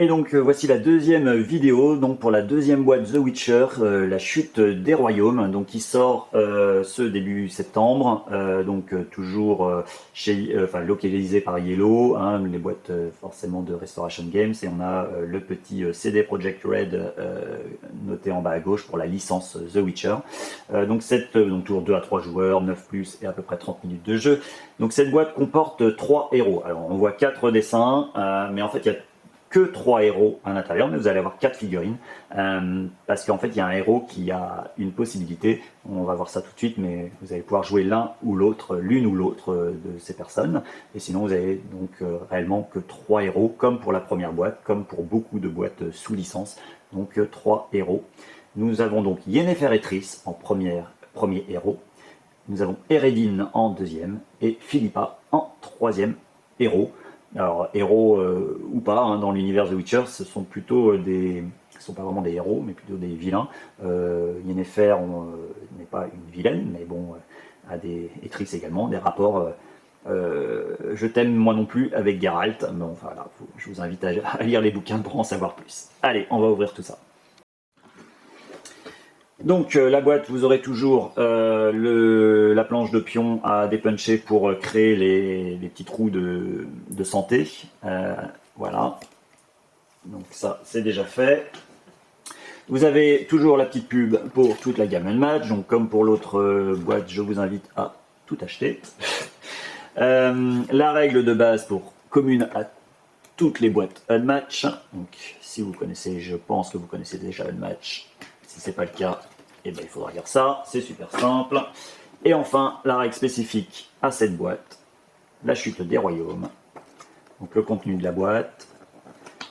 Et donc voici la deuxième vidéo, donc pour la deuxième boîte The Witcher, la chute des royaumes, donc qui sort ce début septembre, toujours enfin localisé par Yellow, hein, les boîtes forcément de Restoration Games, et on a le petit CD Projekt Red noté en bas à gauche pour la licence The Witcher. Donc toujours 2 à 3 joueurs, 9 plus et à peu près 30 minutes de jeu. Donc cette boîte comporte 3 héros. Alors on voit 4 dessins, mais en fait il y a que 3 héros à l'intérieur, mais vous allez avoir 4 figurines, parce qu'en fait il y a un héros qui a une possibilité, on va voir ça tout de suite, mais vous allez pouvoir jouer l'un ou l'autre, l'une ou l'autre de ces personnes, et sinon vous avez donc réellement que 3 héros, comme pour la première boîte, comme pour beaucoup de boîtes sous licence, donc 3 héros. Nous avons donc Yennefer et Triss en premier héros, nous avons Eredin en deuxième, et Philippa en troisième héros. Alors, héros ou pas, hein, dans l'univers The Witcher, ce sont plutôt ce sont pas vraiment des héros, mais plutôt des vilains. Yennefer n'est pas une vilaine, mais bon, a et Triss également, des rapports je t'aime moi non plus avec Geralt. Bon, enfin, voilà, je vous invite à lire les bouquins pour en savoir plus. Allez, on va ouvrir tout ça. Donc la boîte, vous aurez toujours la planche de pion à dépuncher pour créer les petits trous de santé. Voilà. Donc ça, c'est déjà fait. Vous avez toujours la petite pub pour toute la gamme Match. Donc comme pour l'autre boîte, je vous invite à tout acheter. La règle de base commune à toutes les boîtes Unmatch. Donc si vous connaissez, je pense que vous connaissez déjà Unmatch. Si c'est pas le cas, et ben, il faudra lire ça, c'est super simple. Et enfin, la règle spécifique à cette boîte, la chute des royaumes. Donc le contenu de la boîte,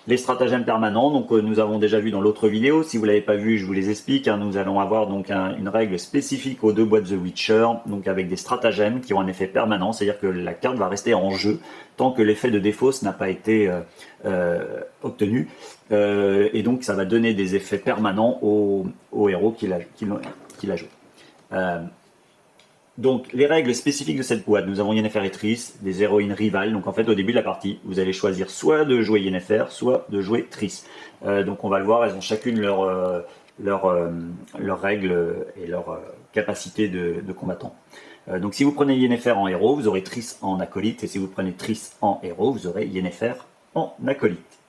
les stratagèmes permanents, donc nous avons déjà vu dans l'autre vidéo, si vous ne l'avez pas vu, je vous les explique. Hein, nous allons avoir donc une règle spécifique aux deux boîtes The Witcher, donc avec des stratagèmes qui ont un effet permanent, c'est-à-dire que la carte va rester en jeu tant que l'effet de défausse n'a pas été obtenu, et donc ça va donner des effets permanents au héros qui la joue. Donc, les règles spécifiques de cette boîte, nous avons Yennefer et Triss, des héroïnes rivales. Donc, en fait, au début de la partie, vous allez choisir soit de jouer Yennefer, soit de jouer Triss. Donc, on va le voir, elles ont chacune leurs règles et leur capacité de combattant. Donc, si vous prenez Yennefer en héros, vous aurez Triss en acolyte. Et si vous prenez Triss en héros, vous aurez Yennefer en acolyte.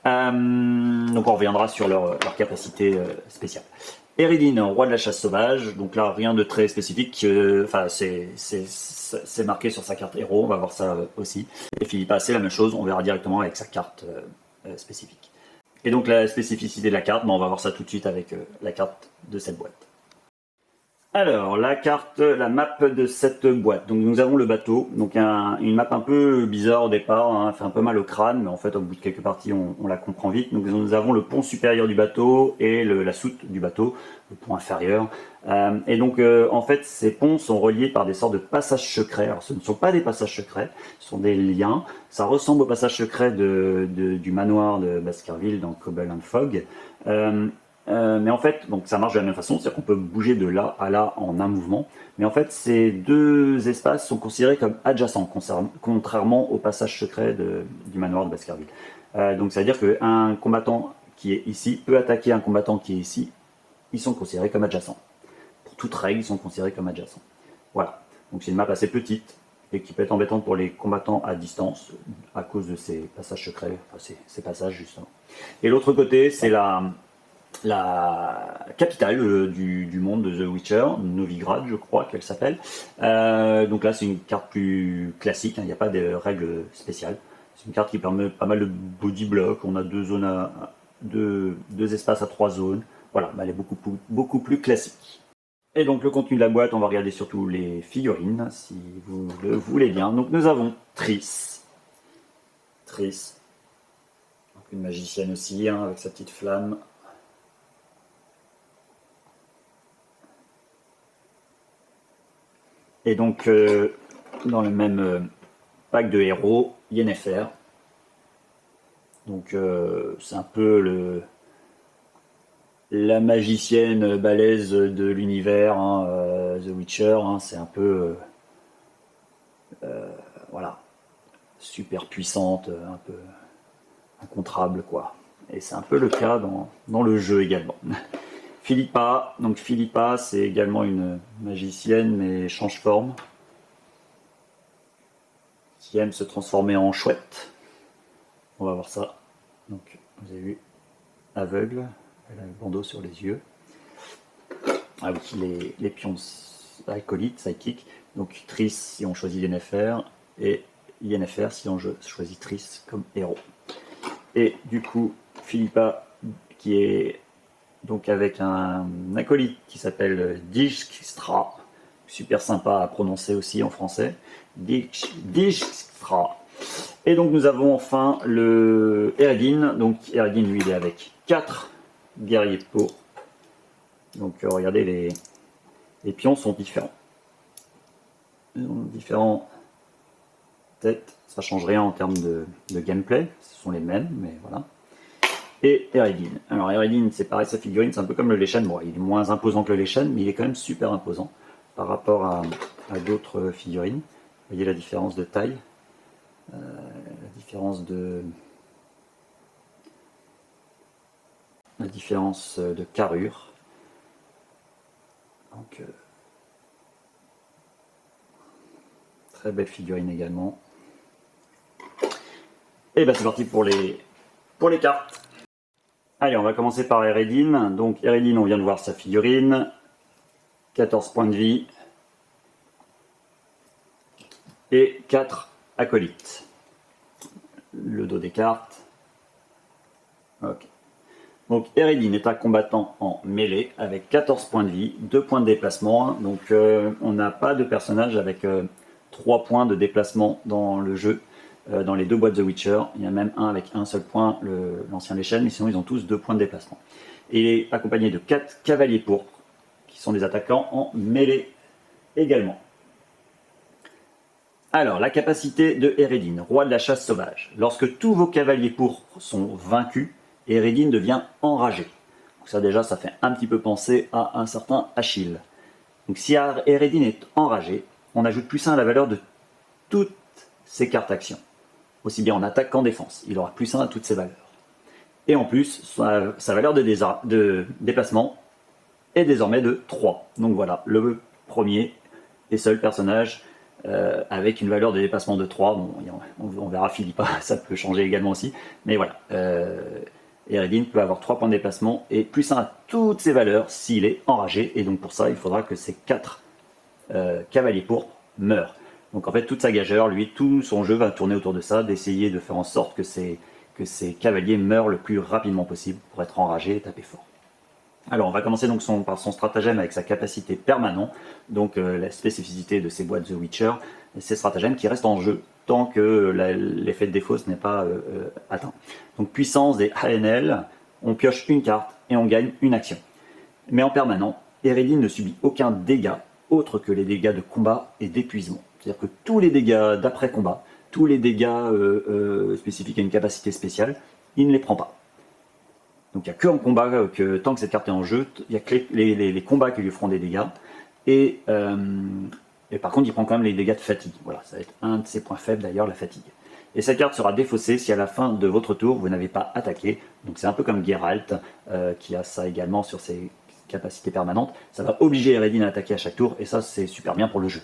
Donc, on reviendra sur leur capacité spéciale. Eredin, roi de la chasse sauvage, donc là rien de très spécifique, enfin c'est marqué sur sa carte héros, on va voir ça aussi. Et Philippa, c'est la même chose, on verra directement avec sa carte spécifique. Et donc la spécificité de la carte, on va voir ça tout de suite avec la carte de cette boîte. Alors, la carte, la map de cette boîte. Donc nous avons le bateau, donc une map un peu bizarre au départ, hein, fait un peu mal au crâne, mais en fait au bout de quelques parties on la comprend vite. Donc nous avons le pont supérieur du bateau et la soute du bateau, le pont inférieur. Et donc en fait ces ponts sont reliés par des sortes de passages secrets. Alors ce ne sont pas des passages secrets, ce sont des liens. Ça ressemble au passage secret du manoir de Baskerville dans Cobble and Fog. Mais en fait, donc ça marche de la même façon, c'est-à-dire qu'on peut bouger de là à là en un mouvement. Mais en fait, ces deux espaces sont considérés comme adjacents, contrairement au passage secret du manoir de Baskerville. Donc ça veut dire qu'un combattant qui est ici peut attaquer un combattant qui est ici. Ils sont considérés comme adjacents. Pour toute règle, ils sont considérés comme adjacents. Voilà. Donc c'est une map assez petite et qui peut être embêtante pour les combattants à distance à cause de ces passages secrets, enfin ces passages justement. Et l'autre côté, c'est la capitale du monde de The Witcher, Novigrad je crois qu'elle s'appelle. Donc là c'est une carte plus classique, hein, il n'y a pas de règles spéciales. C'est une carte qui permet pas mal de body block, on a deux espaces à 3 zones. Voilà, elle est beaucoup plus classique. Et donc le contenu de la boîte, on va regarder surtout les figurines, si vous le voulez bien. Donc nous avons Triss. Triss, donc une magicienne aussi, hein, avec sa petite flamme. Et donc, dans le même pack de héros, Yennefer. Donc, c'est un peu la magicienne balèze de l'univers, hein, The Witcher. Hein, c'est un peu, voilà, super puissante, incontrable, quoi. Et c'est un peu le cas dans le jeu également. Philippa, donc Philippa, c'est également une magicienne, mais change-forme, qui aime se transformer en chouette. On va voir ça. Donc, vous avez vu, aveugle, elle a le bandeau sur les yeux. Ah oui, les pions acolytes, psychic. Donc Triss si on choisit Yennefer, et Yennefer si on choisit Triss comme héros. Et du coup, Philippa, qui est donc avec un acolyte qui s'appelle Dijkstra, super sympa à prononcer aussi en français, Dijkstra. Et donc nous avons enfin le Eredin. Donc Eredin, lui, il est avec 4 guerriers pourpres. Donc regardez, les pions sont différents. Ils ont différentes têtes. Ça change rien en termes de gameplay. Ce sont les mêmes, mais voilà. Et Eredin. Alors Eredin, c'est pareil, sa figurine, c'est un peu comme le Leshen. Bon, il est moins imposant que le Leshen, mais il est quand même super imposant par rapport à d'autres figurines. Vous voyez la différence de taille, la différence de carrure. Donc, très belle figurine également. Et ben c'est parti pour les cartes. Allez, on va commencer par Eredin. Donc Eredin, on vient de voir sa figurine. 14 points de vie. Et 4 acolytes. Le dos des cartes. Ok. Donc Eredin est un combattant en mêlée avec 14 points de vie, 2 points de déplacement. Donc on n'a pas de personnage avec 3 points de déplacement dans le jeu. Dans les 2 boîtes The Witcher, il y a même un avec un seul point, l'ancien Leshen, mais sinon ils ont tous 2 points de déplacement. Et il est accompagné de 4 cavaliers pourpres, qui sont des attaquants en mêlée également. Alors, la capacité de Eredin, roi de la chasse sauvage. Lorsque tous vos cavaliers pourpres sont vaincus, Eredin devient enragé. Donc ça déjà, ça fait un petit peu penser à un certain Achille. Donc si Eredin est enragé, on ajoute +1 à la valeur de toutes ses cartes actions. Aussi bien en attaque qu'en défense. Il aura +1 à toutes ses valeurs. Et en plus, sa valeur de déplacement est désormais de 3. Donc voilà, le premier et seul personnage avec une valeur de déplacement de 3. Bon, on verra Philippa, ça peut changer également aussi. Mais voilà, Eredin peut avoir 3 points de déplacement et +1 à toutes ses valeurs s'il est enragé. Et donc pour ça, il faudra que ces 4 cavaliers pourpres meurent. Donc en fait, toute sa gageure, lui, tout son jeu va tourner autour de ça, d'essayer de faire en sorte que ces cavaliers meurent le plus rapidement possible pour être enragés et taper fort. Alors on va commencer donc par son stratagème avec sa capacité permanente, donc la spécificité de ces boîtes The Witcher, ces stratagèmes qui restent en jeu tant que l'effet de défausse n'est pas atteint. Donc puissance des ANL, on pioche une carte et on gagne une action. Mais en permanent, Eredin ne subit aucun dégât autre que les dégâts de combat et d'épuisement. C'est-à-dire que tous les dégâts d'après-combat, tous les dégâts spécifiques à une capacité spéciale, il ne les prend pas. Donc il n'y a que en combat, tant que cette carte est en jeu, il n'y a que les combats qui lui feront des dégâts. Et par contre, il prend quand même les dégâts de fatigue. Voilà, ça va être un de ses points faibles d'ailleurs, la fatigue. Et cette carte sera défaussée si à la fin de votre tour, vous n'avez pas attaqué. Donc c'est un peu comme Geralt, qui a ça également sur ses capacités permanentes. Ça va obliger Eredin à attaquer à chaque tour, et ça c'est super bien pour le jeu.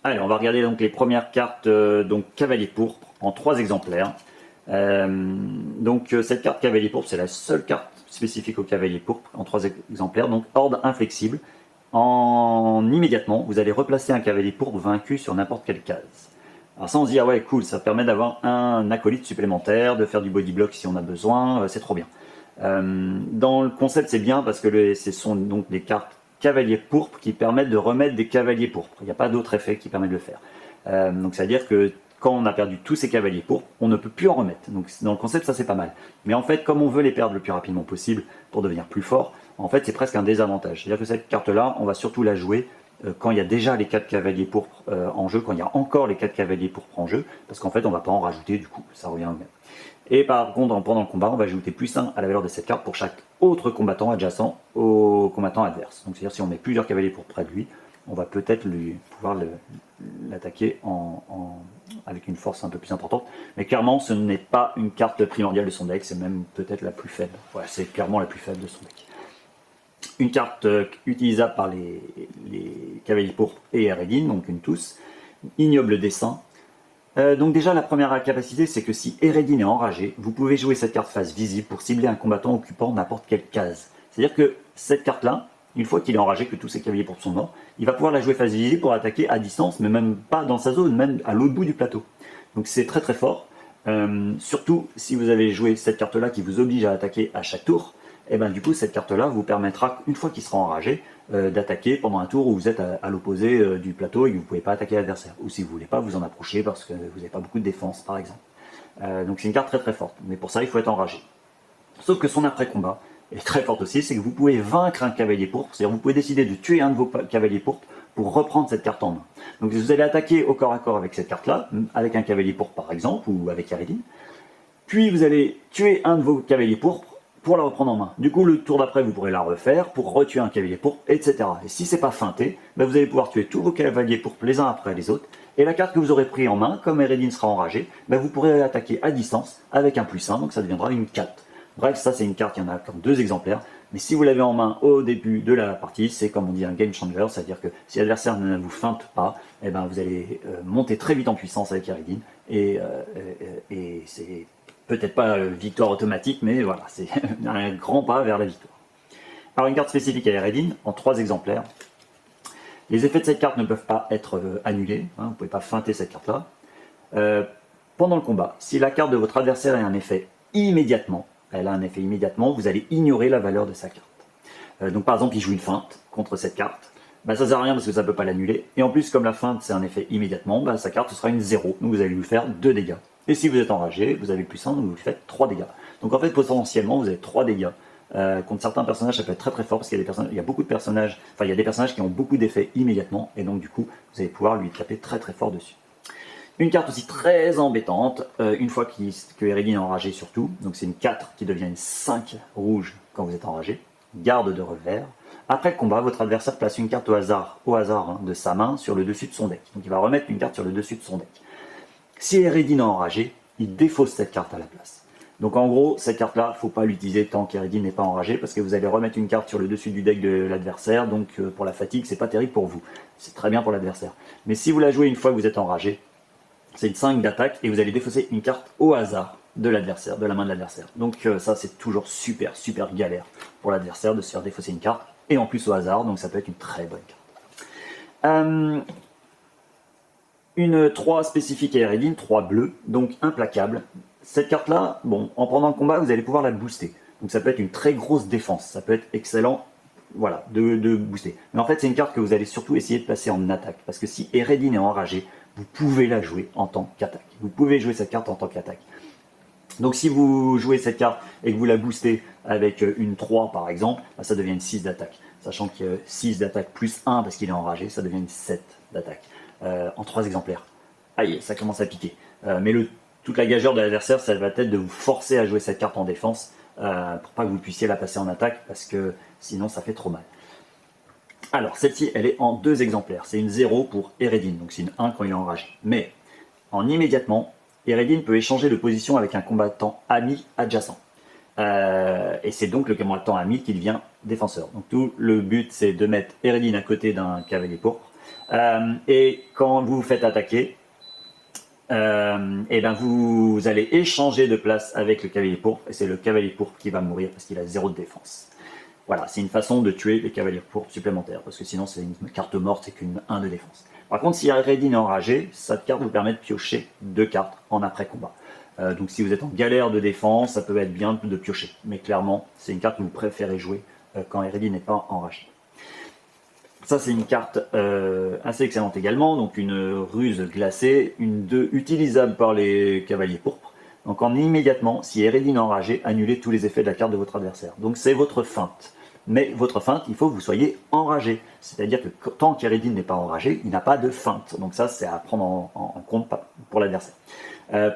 Allez, on va regarder donc les premières cartes, donc Cavalier Pourpre, en 3 exemplaires. Donc cette carte Cavalier Pourpre, c'est la seule carte spécifique au Cavalier Pourpre, en 3 exemplaires. Donc Horde Inflexible. Immédiatement, vous allez replacer un Cavalier Pourpre vaincu sur n'importe quelle case. Alors ça on se dit, ah ouais cool, ça permet d'avoir un acolyte supplémentaire, de faire du body block si on a besoin, c'est trop bien. Dans le concept c'est bien parce que ce sont donc des cartes cavaliers pourpres qui permettent de remettre des cavaliers pourpres. Il n'y a pas d'autre effet qui permet de le faire. Donc ça veut dire que quand on a perdu tous ces cavaliers pourpres, on ne peut plus en remettre. Donc dans le concept ça c'est pas mal. Mais en fait comme on veut les perdre le plus rapidement possible pour devenir plus fort, en fait c'est presque un désavantage. C'est-à-dire que cette carte là, on va surtout la jouer quand il y a déjà les 4 cavaliers pourpres en jeu, quand il y a encore les 4 cavaliers pourpres en jeu, parce qu'en fait on va pas en rajouter du coup, ça revient au même. Et par contre, pendant le combat, on va ajouter +1 à la valeur de cette carte pour chaque autre combattant adjacent au combattant adverse. Donc c'est-à-dire si on met plusieurs cavaliers pour près de lui, on va peut-être pouvoir l'attaquer avec une force un peu plus importante. Mais clairement, ce n'est pas une carte primordiale de son deck, c'est même peut-être la plus faible. Ouais, c'est clairement la plus faible de son deck. Une carte utilisable par les cavaliers pourpres et Eredin, donc une tous. Ignoble dessein. Donc déjà, la première capacité, c'est que si Eredin est enragé, vous pouvez jouer cette carte face visible pour cibler un combattant occupant n'importe quelle case. C'est-à-dire que cette carte-là, une fois qu'il est enragé, que tous ses cavaliers pourpres sont morts, il va pouvoir la jouer face visible pour attaquer à distance, mais même pas dans sa zone, même à l'autre bout du plateau. Donc c'est très très fort. Surtout si vous avez joué cette carte-là qui vous oblige à attaquer à chaque tour, et ben du coup cette carte-là vous permettra, une fois qu'il sera enragé, d'attaquer pendant un tour où vous êtes à l'opposé du plateau et que vous ne pouvez pas attaquer l'adversaire. Ou si vous ne voulez pas vous en approcher parce que vous n'avez pas beaucoup de défense par exemple. Donc c'est une carte très très forte, mais pour ça il faut être enragé. Sauf que son après-combat est très forte aussi, c'est que vous pouvez vaincre un cavalier pourpre, c'est-à-dire vous pouvez décider de tuer un de vos cavaliers pourpres pour reprendre cette carte en main. Donc vous allez attaquer au corps à corps avec cette carte-là, avec un cavalier pourpre par exemple, ou avec Eredin, puis vous allez tuer un de vos cavaliers pourpres pour la reprendre en main. Du coup, le tour d'après, vous pourrez la refaire pour retuer un cavalier pourpre, etc. Et si c'est pas feinté, ben vous allez pouvoir tuer tous vos cavaliers pourpres les uns après les autres. Et la carte que vous aurez pris en main, comme Eredin sera enragé, ben vous pourrez attaquer à distance avec un +1, donc ça deviendra une 4. Bref, ça c'est une carte, il y en a comme 2 exemplaires. Mais si vous l'avez en main au début de la partie, c'est comme on dit un game changer, c'est-à-dire que si l'adversaire ne vous feinte pas, eh ben vous allez monter très vite en puissance avec Eredin. Et c'est peut-être pas victoire automatique, mais voilà, c'est un grand pas vers la victoire. Alors une carte spécifique à Eredin, en 3 exemplaires. Les effets de cette carte ne peuvent pas être annulés, hein, vous ne pouvez pas feinter cette carte-là. Pendant le combat, si la carte de votre adversaire a un effet immédiatement, elle a un effet immédiatement, vous allez ignorer la valeur de sa carte. Donc par exemple, il joue une feinte contre cette carte, bah, ça ne sert à rien parce que ça ne peut pas l'annuler. Et en plus, comme la feinte c'est un effet immédiatement, bah, sa carte ce sera une 0, donc vous allez lui faire 2 dégâts. Et si vous êtes enragé, vous avez +1, donc vous lui faites 3 dégâts. Donc en fait, potentiellement, vous avez 3 dégâts. Contre certains personnages, ça peut être très très fort parce qu'il y a beaucoup de personnages, enfin il y a des personnages qui ont beaucoup d'effets immédiatement, et donc du coup, vous allez pouvoir lui taper très très fort dessus. Une carte aussi très embêtante, une fois que Eredin est enragé surtout, donc c'est une 4 qui devient une 5 rouge quand vous êtes enragé, garde de revers. Après le combat, votre adversaire place une carte au hasard hein, de sa main sur le dessus de son deck. Donc il va remettre une carte sur le dessus de son deck. Si Eredin est enragé, il défausse cette carte à la place. Donc en gros, cette carte-là, il ne faut pas l'utiliser tant qu'Eredin n'est pas enragé, parce que vous allez remettre une carte sur le dessus du deck de l'adversaire, donc pour la fatigue, c'est pas terrible pour vous. C'est très bien pour l'adversaire. Mais si vous la jouez une fois que vous êtes enragé, c'est une 5 d'attaque, et vous allez défausser une carte au hasard de l'adversaire, de la main de l'adversaire. Donc ça, c'est toujours super galère pour l'adversaire de se faire défausser une carte, et en plus au hasard, donc ça peut être une très bonne carte. Une 3 spécifique à Eredin, 3 bleus, donc implacable. Cette carte-là, bon, en pendant le combat, vous allez pouvoir la booster. Donc ça peut être une très grosse défense, ça peut être excellent, voilà, de booster. Mais en fait, c'est une carte que vous allez surtout essayer de placer en attaque, parce que si Eredin est enragé, vous pouvez la jouer en tant qu'attaque. Vous pouvez jouer cette carte en tant qu'attaque. Donc si vous jouez cette carte et que vous la boostez avec une 3 par exemple, bah, ça devient une 6 d'attaque. Sachant que 6 d'attaque plus 1 parce qu'il est enragé, ça devient une 7 d'attaque. En 3 exemplaires. Aïe, ça commence à piquer. Mais toute la gageure de l'adversaire, ça va être de vous forcer à jouer cette carte en défense pour pas que vous puissiez la passer en attaque parce que sinon ça fait trop mal. Alors celle-ci, elle est en 2 exemplaires. C'est une 0 pour Eredin, donc c'est une 1 quand il est enragé. Mais en immédiatement, Eredin peut échanger de position avec un combattant ami adjacent. Et c'est donc le combattant ami qui devient défenseur. Donc tout le but, c'est de mettre Eredin à côté d'un cavalier pourpre. Et quand vous vous faites attaquer, et ben vous allez échanger de place avec le cavalier pourpre, et c'est le cavalier pourpre qui va mourir parce qu'il a 0 de défense. Voilà, c'est une façon de tuer les cavaliers pourpres supplémentaires, parce que sinon c'est une carte morte, c'est qu'une 1 de défense. Par contre, si Eredin est enragé, cette carte vous permet de piocher 2 cartes en après-combat. Donc si vous êtes en galère de défense, ça peut être bien de piocher. Mais clairement, c'est une carte que vous préférez jouer quand Eredin n'est pas enragé. Ça, c'est une carte assez excellente également, donc une ruse glacée, une 2 utilisable par les cavaliers pourpres. Donc en immédiatement, si Eredin est enragé, annulez tous les effets de la carte de votre adversaire. Donc c'est votre feinte. Mais votre feinte, il faut que vous soyez enragé. C'est-à-dire que tant qu'Eredin n'est pas enragé, il n'a pas de feinte. Donc ça, c'est à prendre en compte pour l'adversaire.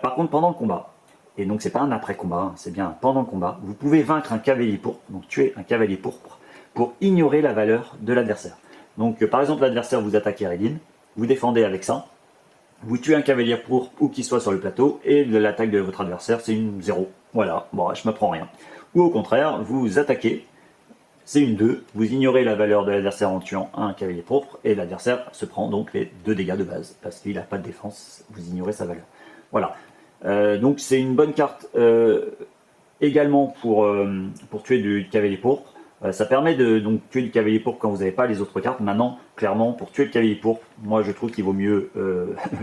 Par contre, pendant le combat, et donc c'est pas un après-combat, hein, c'est bien pendant le combat, vous pouvez vaincre un cavalier pourpre, donc tuer un cavalier pourpre, pour ignorer la valeur de l'adversaire. Donc par exemple, l'adversaire vous attaque Eredin, vous défendez avec ça, Vous tuez un cavalier pourpre où qu'il soit sur le plateau et l'attaque de votre adversaire c'est une 0. Voilà, bon, je me prends rien. Ou au contraire, vous attaquez, c'est une 2, vous ignorez la valeur de l'adversaire en tuant un cavalier pourpre et l'adversaire se prend donc les 2 dégâts de base parce qu'il n'a pas de défense, vous ignorez sa valeur. Voilà, donc c'est une bonne carte également pour tuer du cavalier pourpre. Ça permet de donc tuer du cavalier pourpre quand vous n'avez pas les autres cartes. Maintenant, clairement, pour tuer le cavalier pourpre, moi je trouve qu'il vaut mieux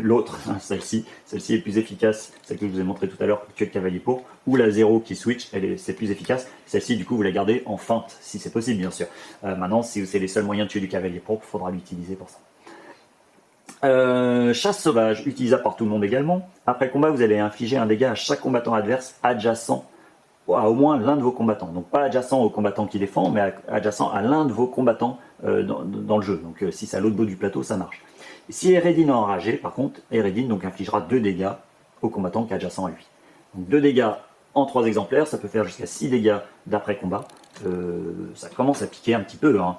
l'autre, hein, celle-ci. Celle-ci est plus efficace, celle que je vous ai montré tout à l'heure pour tuer le cavalier pourpre, ou la 0 qui switch, c'est plus efficace. Celle-ci, du coup, vous la gardez en feinte, si c'est possible, bien sûr. Maintenant, si c'est les seuls moyens de tuer du cavalier pourpre, il faudra l'utiliser pour ça. Chasse sauvage, utilisable par tout le monde également. Après combat, vous allez infliger un dégât à chaque combattant adverse adjacent à au moins l'un de vos combattants. Donc pas adjacent au combattant qui défend, mais adjacent à l'un de vos combattants dans le jeu. Donc si c'est à l'autre bout du plateau, ça marche. Et si Eredin est enragé, par contre, Eredin donc infligera 2 dégâts au combattant qui est adjacent à lui. Donc 2 dégâts en 3 exemplaires, ça peut faire jusqu'à 6 dégâts d'après combat. Ça commence à piquer un petit peu, hein.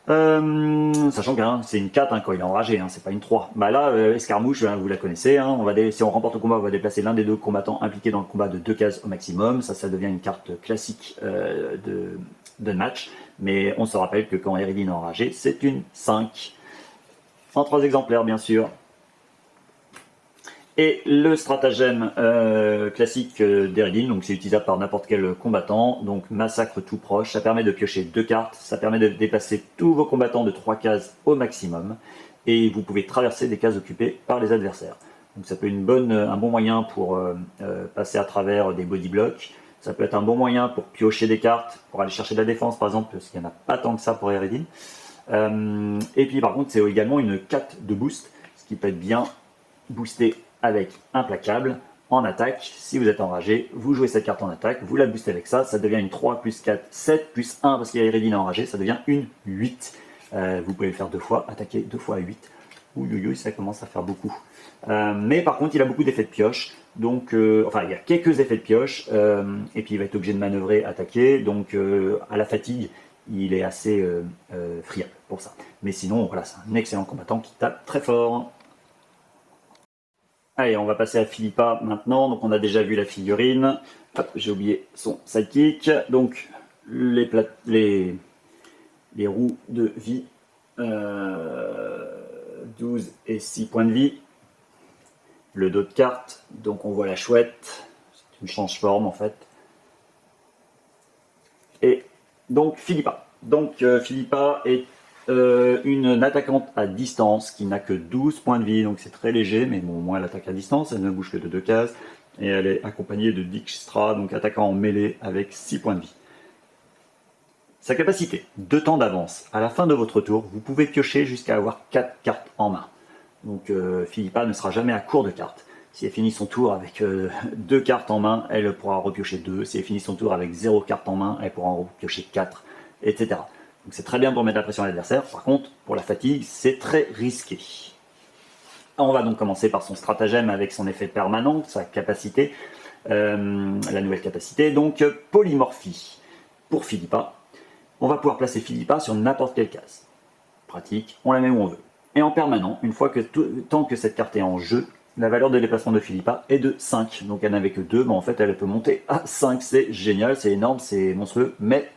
Sachant que c'est une 4 hein, quand il est enragé, hein, c'est pas une 3. Bah là, escarmouche, hein, vous la connaissez, hein, si on remporte le combat, on va déplacer l'un des 2 combattants impliqués dans le combat de 2 cases au maximum. Ça devient une carte classique de match. Mais on se rappelle que quand Eredin est enragé, c'est une 5. En 3 exemplaires, bien sûr. Et le stratagème classique d'Eredin, donc c'est utilisable par n'importe quel combattant, donc massacre tout proche, ça permet de piocher 2 cartes, ça permet de déplacer tous vos combattants de 3 cases au maximum, et vous pouvez traverser des cases occupées par les adversaires. Donc ça peut être un bon moyen pour passer à travers des body blocks, ça peut être un bon moyen pour piocher des cartes, pour aller chercher de la défense par exemple, parce qu'il n'y en a pas tant que ça pour Eredin. Et puis par contre c'est également une 4 de boost, ce qui peut être bien boosté avec implacable en attaque. Si vous êtes enragé, vous jouez cette carte en attaque, vous la boostez avec ça, ça devient une 3 plus 4, 7 plus 1 parce qu'il y a Eredin enragé, ça devient une 8. Vous pouvez le faire 2 fois, attaquer 2 fois à 8. Ouh, ça commence à faire beaucoup. Mais par contre, il a beaucoup d'effets de pioche. Donc, enfin, il y a quelques effets de pioche. Et puis, il va être obligé de manœuvrer, attaquer. Donc, à la fatigue, il est assez friable pour ça. Mais sinon, voilà, c'est un excellent combattant qui tape très fort. Allez, on va passer à Philippa maintenant. Donc, on a déjà vu la figurine. Hop, j'ai oublié son sidekick. Donc, les roues de vie. 12 et 6 points de vie. Le dos de carte. Donc, on voit la chouette. C'est une change-forme, en fait. Et donc, Philippa. Donc, Philippa est une attaquante à distance qui n'a que 12 points de vie, donc c'est très léger, mais bon, au moins elle attaque à distance, elle ne bouge que de 2 cases, et elle est accompagnée de Dijkstra, donc attaquant en mêlée avec 6 points de vie. Sa capacité, 2 temps d'avance. À la fin de votre tour, vous pouvez piocher jusqu'à avoir 4 cartes en main. Donc Philippa ne sera jamais à court de cartes. Si elle finit son tour avec 2 cartes en main, elle pourra repiocher 2. Si elle finit son tour avec 0 carte en main, elle pourra en repiocher 4, etc. Donc c'est très bien pour mettre la pression à l'adversaire. Par contre, pour la fatigue, c'est très risqué. On va donc commencer par son stratagème avec son effet permanent, sa capacité, la nouvelle capacité. Donc polymorphie pour Philippa. On va pouvoir placer Philippa sur n'importe quelle case. Pratique, on la met où on veut. Et en permanent, tant que cette carte est en jeu, la valeur de déplacement de Philippa est de 5. Donc elle n'avait que 2, mais en fait elle peut monter à 5. C'est génial, c'est énorme, c'est monstrueux, mais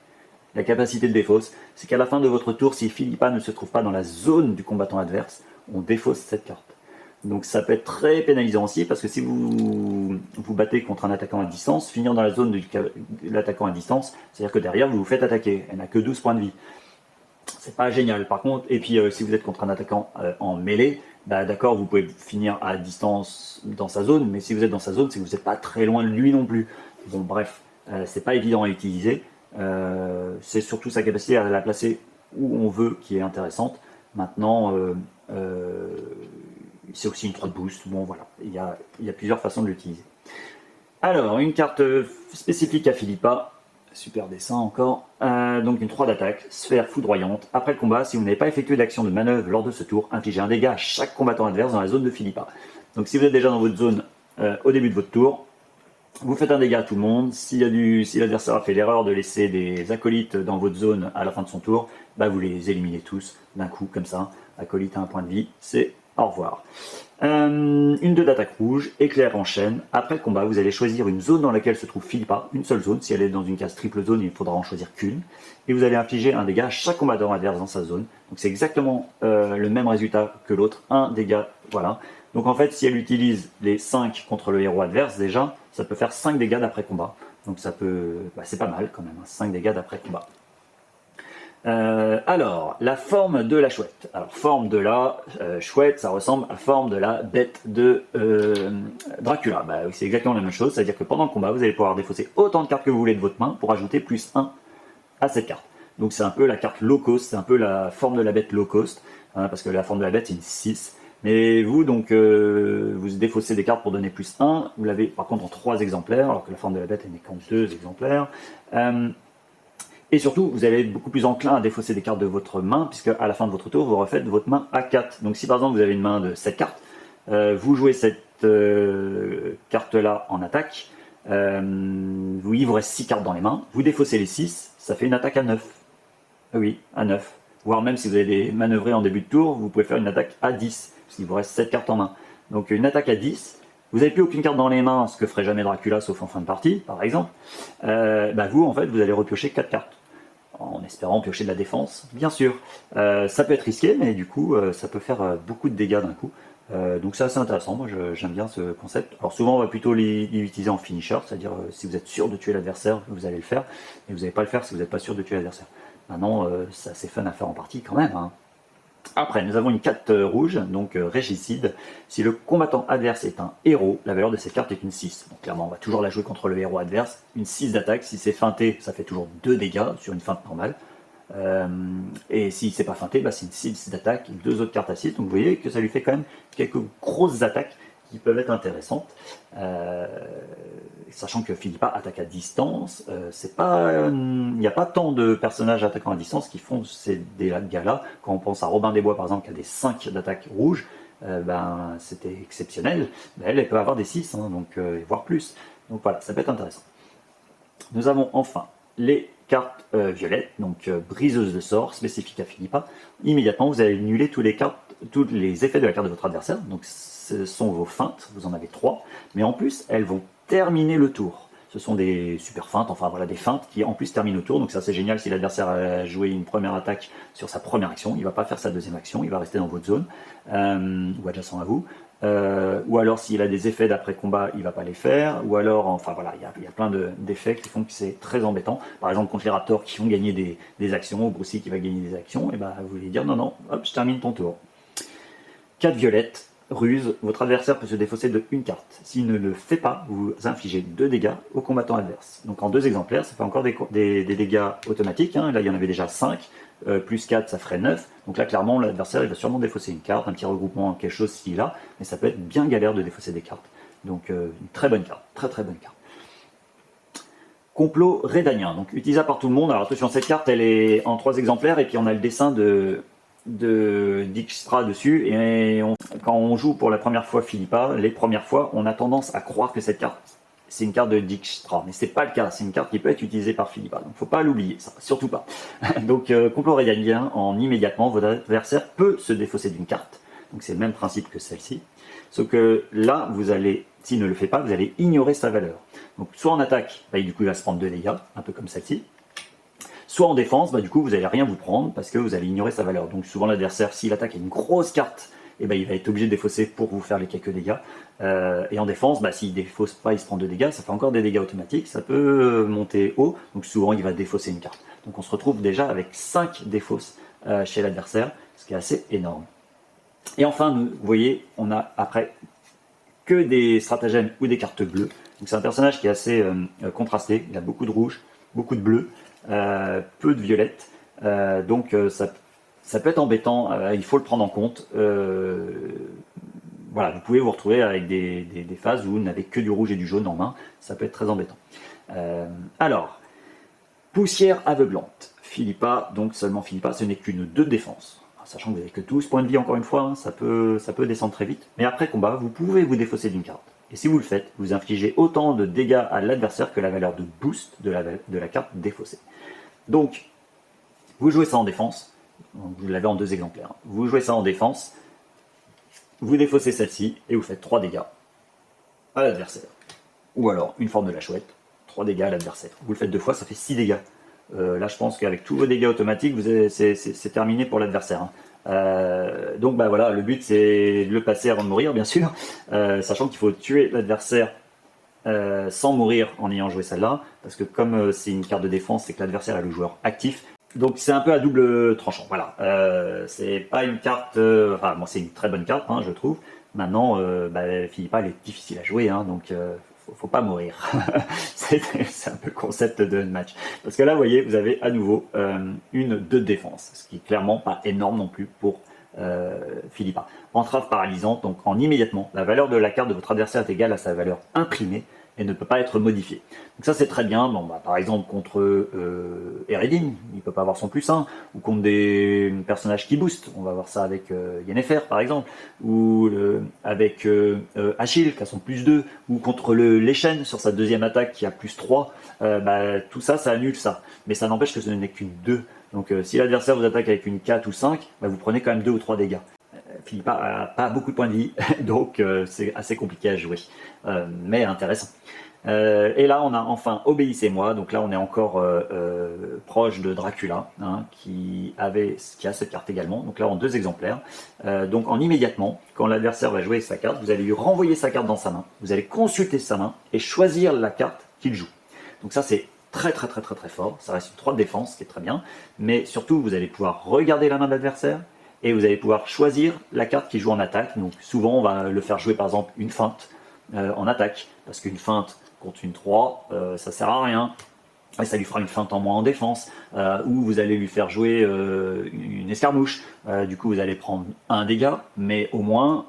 la capacité de défausse, c'est qu'à la fin de votre tour, si Philippa ne se trouve pas dans la zone du combattant adverse, on défausse cette carte. Donc ça peut être très pénalisant aussi, parce que si vous vous battez contre un attaquant à distance, finir dans la zone de l'attaquant à distance, c'est-à-dire que derrière, vous vous faites attaquer. Elle n'a que 12 points de vie. C'est pas génial. Par contre, et puis si vous êtes contre un attaquant en mêlée, bah, d'accord, vous pouvez finir à distance dans sa zone, mais si vous êtes dans sa zone, c'est que vous n'êtes pas très loin de lui non plus. Bon, bref, c'est pas évident à utiliser. C'est surtout sa capacité à la placer où on veut qui est intéressante. Maintenant, c'est aussi une 3 de boost. Bon, voilà, il y a plusieurs façons de l'utiliser. Alors, une carte spécifique à Philippa. Super dessin encore. Donc une 3 d'attaque, sphère foudroyante. Après le combat, si vous n'avez pas effectué d'action de manœuvre lors de ce tour, infligez un dégât à chaque combattant adverse dans la zone de Philippa. Donc si vous êtes déjà dans votre zone au début de votre tour, vous faites un dégât à tout le monde. Si l'adversaire a fait l'erreur de laisser des acolytes dans votre zone à la fin de son tour, bah vous les éliminez tous d'un coup, comme ça. Acolyte à un point de vie, c'est Au revoir. Une 2 d'attaque rouge, éclair en chaîne. Après le combat, vous allez choisir une zone dans laquelle se trouve Philippa, une seule zone. Si elle est dans une case triple zone, il faudra en choisir qu'une. Et vous allez infliger un dégât à chaque combattant adverse dans sa zone. Donc c'est exactement le même résultat que l'autre, un dégât, voilà. Donc en fait, si elle utilise les 5 contre le héros adverse, déjà, ça peut faire 5 dégâts d'après combat. Donc ça peut, c'est pas mal quand même, 5 dégâts d'après combat. Alors, la forme de la chouette. Alors, forme de la chouette, ça ressemble à forme de la bête de Dracula. Bah, c'est exactement la même chose, c'est-à-dire que pendant le combat, vous allez pouvoir défausser autant de cartes que vous voulez de votre main pour ajouter plus 1 à cette carte. Donc c'est un peu la carte low cost, c'est un peu la forme de la bête low cost, hein, parce que la forme de la bête c'est une 6. Mais vous, donc, vous défaussez des cartes pour donner plus 1, vous l'avez par contre en 3 exemplaires, alors que la forme de la bête elle n'est qu'en 2 exemplaires. Et surtout, vous allez être beaucoup plus enclin à défausser des cartes de votre main, puisque à la fin de votre tour, vous refaites votre main à 4. Donc si par exemple vous avez une main de 7 cartes, vous jouez cette carte-là en attaque, il vous reste 6 cartes dans les mains, vous défaussez les 6, ça fait une attaque à 9. Oui, à 9. Voire même si vous avez manœuvré en début de tour, vous pouvez faire une attaque à 10, parce qu'il vous reste 7 cartes en main. Donc une attaque à 10, vous n'avez plus aucune carte dans les mains, ce que ferait jamais Dracula, sauf en fin de partie, par exemple. Vous, en fait, vous allez repiocher 4 cartes, en espérant piocher de la défense, bien sûr. Ça peut être risqué, mais du coup, ça peut faire beaucoup de dégâts d'un coup. Donc c'est assez intéressant, moi j'aime bien ce concept. Alors souvent on va plutôt l'utiliser en finisher, c'est-à-dire si vous êtes sûr de tuer l'adversaire, vous allez le faire, et vous n'allez pas le faire si vous n'êtes pas sûr de tuer l'adversaire. Maintenant, c'est assez fun à faire en partie quand même, hein. Après, nous avons une carte rouge, donc régicide. Si le combattant adverse est un héros, la valeur de cette carte est une 6. Donc clairement, on va toujours la jouer contre le héros adverse. Une 6 d'attaque, si c'est feinté, ça fait toujours 2 dégâts sur une feinte normale. Et si c'est pas feinté, c'est une 6 d'attaque et 2 autres cartes à 6. Donc vous voyez que ça lui fait quand même quelques grosses attaques qui peuvent être intéressantes. Sachant que Philippa attaque à distance, il n'y a pas tant de personnages attaquant à distance qui font ces dégâts-là. Quand on pense à Robin des Bois par exemple qui a des 5 d'attaque rouge, c'était exceptionnel. Elle peut avoir des 6, hein, donc, voire plus. Donc voilà, ça peut être intéressant. Nous avons enfin les cartes violettes, donc briseuse de sorts, spécifiques à Philippa. Immédiatement, vous allez annuler tous les effets de la carte de votre adversaire. Donc ce sont vos feintes, vous en avez 3, mais en plus, elles vont terminer le tour. Ce sont des super feintes, enfin voilà, des feintes qui en plus terminent le tour. Donc ça c'est génial si l'adversaire a joué une première attaque sur sa première action, il ne va pas faire sa deuxième action, il va rester dans votre zone, ou adjacent à vous. Ou alors s'il a des effets d'après combat, il ne va pas les faire, ou alors, enfin voilà, il y a plein d'effets qui font que c'est très embêtant. Par exemple contre les Raptors qui vont gagner des actions, ou Brucey qui va gagner des actions, et vous voulez dire non, non, hop, je termine ton tour. 4 violettes. Ruse, votre adversaire peut se défausser de une carte. S'il ne le fait pas, vous infligez 2 dégâts au combattant adverse. Donc en 2 exemplaires, ça fait encore des dégâts automatiques, hein. Là il y en avait déjà 5, plus 4 ça ferait 9. Donc là clairement l'adversaire il va sûrement défausser une carte, un petit regroupement, quelque chose s'il a, mais ça peut être bien galère de défausser des cartes. Donc une très bonne carte, très très bonne carte. Complot rédanien, donc utilisable par tout le monde. Alors attention, cette carte elle est en 3 exemplaires et puis on a le dessin de Dijkstra dessus, et quand on joue pour la première fois Philippa, les premières fois, on a tendance à croire que cette carte, c'est une carte de Dijkstra, mais c'est pas le cas, c'est une carte qui peut être utilisée par Philippa, donc faut pas l'oublier, ça, surtout pas. Donc complot rédanien, en immédiatement, votre adversaire peut se défausser d'une carte, donc c'est le même principe que celle-ci, sauf que là, vous allez, s'il ne le fait pas, vous allez ignorer sa valeur. Donc soit en attaque, du coup il va se prendre 2 dégâts, un peu comme celle-ci, soit en défense, du coup vous n'allez rien vous prendre parce que vous allez ignorer sa valeur. Donc souvent l'adversaire, s'il attaque une grosse carte, il va être obligé de défausser pour vous faire les quelques dégâts. Et en défense, s'il ne défausse pas, il se prend 2 dégâts, ça fait encore des dégâts automatiques, ça peut monter haut, donc souvent il va défausser une carte. Donc on se retrouve déjà avec 5 défausses chez l'adversaire, ce qui est assez énorme. Et enfin, vous voyez, on a après que des stratagèmes ou des cartes bleues. Donc c'est un personnage qui est assez contrasté, il a beaucoup de rouge, beaucoup de bleu, peu de violette, donc ça peut être embêtant, il faut le prendre en compte. Voilà, vous pouvez vous retrouver avec des phases où vous n'avez que du rouge et du jaune en main, ça peut être très embêtant. Alors, poussière aveuglante, Philippa, donc seulement Philippa, ce n'est qu'une 2 de défense. Sachant que vous n'avez que 12 points de vie encore une fois, hein, ça peut descendre très vite. Mais après combat, vous pouvez vous défausser d'une carte. Et si vous le faites, vous infligez autant de dégâts à l'adversaire que la valeur de boost de la carte défaussée. Donc, vous jouez ça en défense, vous l'avez en 2 exemplaires. Vous jouez ça en défense, vous défaussez celle-ci et vous faites 3 dégâts à l'adversaire. Ou alors une forme de la chouette, 3 dégâts à l'adversaire. Vous le faites 2 fois, ça fait 6 dégâts. Là, je pense qu'avec tous vos dégâts automatiques, c'est terminé pour l'adversaire. Donc bah voilà, le but c'est de le passer avant de mourir, bien sûr, sachant qu'il faut tuer l'adversaire sans mourir en ayant joué celle-là, parce que comme c'est une carte de défense, c'est que l'adversaire est le joueur actif. Donc c'est un peu à double tranchant. Voilà, c'est pas une carte, enfin bon, c'est une très bonne carte, hein, je trouve. Maintenant, Philippa, elle est difficile à jouer, hein, donc faut pas mourir. C'est un peu le concept de match. Parce que là, vous voyez, vous avez à nouveau une 2 de défense, ce qui est clairement pas énorme non plus pour Philippa. Entrave paralysante, donc en immédiatement, la valeur de la carte de votre adversaire est égale à sa valeur imprimée et ne peut pas être modifiée. Donc ça c'est très bien. Bon, bah, par exemple contre Eredin, il ne peut pas avoir son +1, ou contre des personnages qui boostent. On va voir ça avec Yennefer par exemple, ou avec Achille qui a son +2, ou contre l'Echen sur sa deuxième attaque qui a +3. Tout ça, ça annule ça. Mais ça n'empêche que ce n'est qu'une 2. Donc si l'adversaire vous attaque avec une 4 ou 5, vous prenez quand même 2 ou 3 dégâts. Philippa a pas beaucoup de points de vie, donc c'est assez compliqué à jouer, mais intéressant. Et là, on a enfin Obéissez-moi. Donc là, on est encore proche de Dracula, hein, qui a cette carte également. Donc là, en 2 exemplaires. Donc en immédiatement, quand l'adversaire va jouer sa carte, vous allez lui renvoyer sa carte dans sa main. Vous allez consulter sa main et choisir la carte qu'il joue. Donc ça, c'est très fort. Ça reste une 3 de défense, qui est très bien. Mais surtout, vous allez pouvoir regarder la main de l'adversaire et vous allez pouvoir choisir la carte qui joue en attaque. Donc souvent, on va le faire jouer par exemple une feinte en attaque, parce qu'une feinte contre une 3, ça sert à rien. Et ça lui fera une feinte en moins en défense, ou vous allez lui faire jouer une escarmouche. Du coup, vous allez prendre 1 dégât, mais au moins,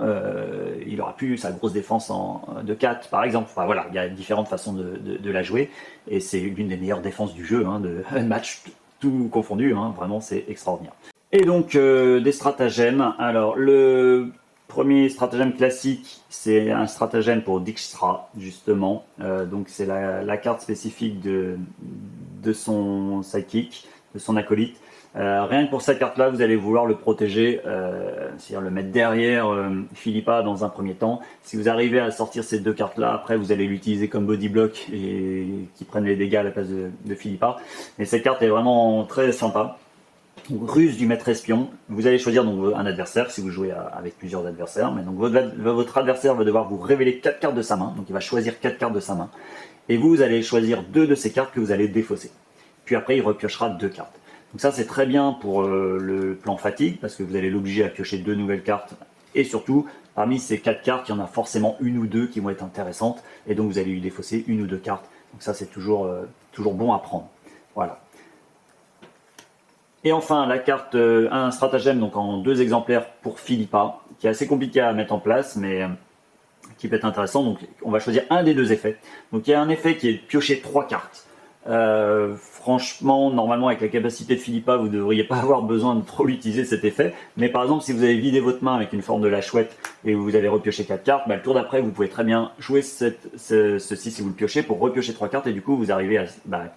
il aura plus sa grosse défense de 4, par exemple. Enfin voilà, il y a différentes façons de la jouer, et c'est l'une des meilleures défenses du jeu, hein, de match tout confondu, hein, vraiment c'est extraordinaire. Et donc, des stratagèmes. Alors, le premier stratagème classique, c'est un stratagème pour Dijkstra, justement. Donc, c'est la carte spécifique de son sidekick, de son acolyte. Rien que pour cette carte-là, vous allez vouloir le protéger, c'est-à-dire le mettre derrière Philippa dans un premier temps. Si vous arrivez à sortir ces 2 cartes-là, après vous allez l'utiliser comme body block et qui prennent les dégâts à la place de Philippa. Mais cette carte est vraiment très sympa. Ruse du maître espion, vous allez choisir donc un adversaire si vous jouez avec plusieurs adversaires, mais donc votre adversaire va devoir vous révéler 4 cartes de sa main, donc il va choisir 4 cartes de sa main, et vous allez choisir 2 de ces cartes que vous allez défausser. Puis après il repiochera 2 cartes. Donc ça c'est très bien pour le plan fatigue, parce que vous allez l'obliger à piocher 2 nouvelles cartes, et surtout parmi ces 4 cartes, il y en a forcément 1 ou 2 qui vont être intéressantes, et donc vous allez lui défausser 1 ou 2 cartes. Donc ça c'est toujours bon à prendre. Voilà. Et enfin, la carte, un stratagème donc en 2 exemplaires pour Philippa, qui est assez compliqué à mettre en place, mais qui peut être intéressant. Donc, on va choisir un des 2 effets. Donc, il y a un effet qui est de piocher 3 cartes. Franchement, normalement, avec la capacité de Philippa, vous ne devriez pas avoir besoin de trop l'utiliser cet effet. Mais par exemple, si vous avez vidé votre main avec une forme de la chouette et vous avez repioché 4 cartes, le tour d'après, vous pouvez très bien jouer ceci si vous le piochez pour repiocher 3 cartes et du coup, vous arrivez à